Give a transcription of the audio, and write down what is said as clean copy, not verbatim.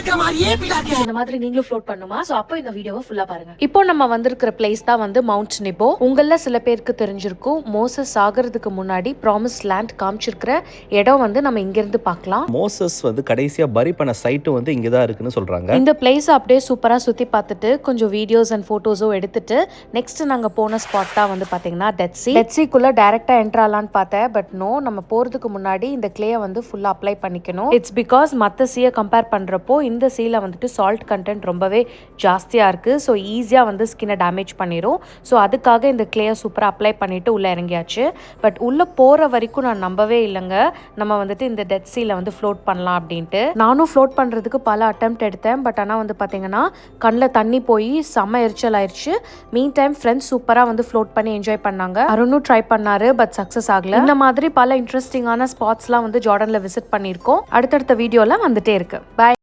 இந்த மாதிரி நீங்களும் ஃப்ளோட் பண்ணுமா? சோ அப்போ இந்த வீடியோவை ஃபுல்லா பாருங்க. இப்போ நம்ம வந்திருக்கிற பிளேஸ் தான் வந்து மவுண்ட் நிபோ. உங்கள சில பேருக்கு தெரிஞ்சிருக்கும், மோசஸ் ஆகிறதுக்கு முன்னாடி ப்ராமிஸ் லேண்ட் காமிச்சிருக்கிற இடம் வந்து நம்ம இங்க இருந்து பார்க்கலாம். மோசஸ் வந்து கடைசியா பரி பண்ண சைட்டும் வந்து இங்க தான் இருக்குன்னு சொல்றாங்க. இந்த பிளேஸ் அப்படியே சூப்பரா சுத்தி பார்த்துட்டு கொஞ்சம் வீடியோஸ் அண்ட் போட்டோஸோ எடுத்துட்டு நெக்ஸ்ட் நாங்க போன ஸ்பாட் தான் வந்து பாத்தீங்கன்னா டெட் சீக்குள்ள டைரக்டா என்டர் ஆகலான்னு பார்த்தேன். பட் நோ, நம்ம போறதுக்கு முன்னாடி இந்த கிளேயை வந்து ஃபுல்லா அப்ளை பண்ணிக்கணும். இட்ஸ் பிகாஸ் மற்ற சீயை கம்பேர் பண்றப்போ இந்த சீல வந்துட்டு சால்ட் கண்டென்ட் ரொம்பவே ஜாஸ்தியா இருக்கு. ஸோ ஈஸியா வந்து ஸ்கின்னை டேமேஜ் பண்ணிடும். ஸோ அதுக்காக இந்த கிளேயை சூப்பரா அப்ளை பண்ணிட்டு உள்ள இறங்கியாச்சு. பட் உள்ள போற வரைக்கும் நான் நம்பவே இல்லைங்க, நம்ம வந்துட்டு இந்த டெட் சீல வந்து ஃப்ளோட் பண்ணலாம் அப்படின்ட்டு. நானும் ஃப்ளோட் பண்றதுக்கு பல அட்டெம்ப்ட் எடுத்தேன். பட் ஆனால் வந்து பாத்தீங்கன்னா கண்ணில் தண்ணி போய் செம்ம எரிச்சல் ஆயிடுச்சு. மீன் டைம் ஃப்ரெண்ட்ஸ் சூப்பரா வந்து ஃப்ளோட் பண்ணி என்ஜாய் பண்ணாங்க. அருணும் ட்ரை பண்ணாரு, பட் சக்சஸ் ஆகல. இந்த மாதிரி பல இன்ட்ரெஸ்டிங்கான ஸ்பாட்ஸ்லாம் வந்து ஜார்டன்ல விசிட் பண்ணியிருக்கோம். அடுத்தடுத்த வீடியோல வந்துட்டே இருக்கு. பை.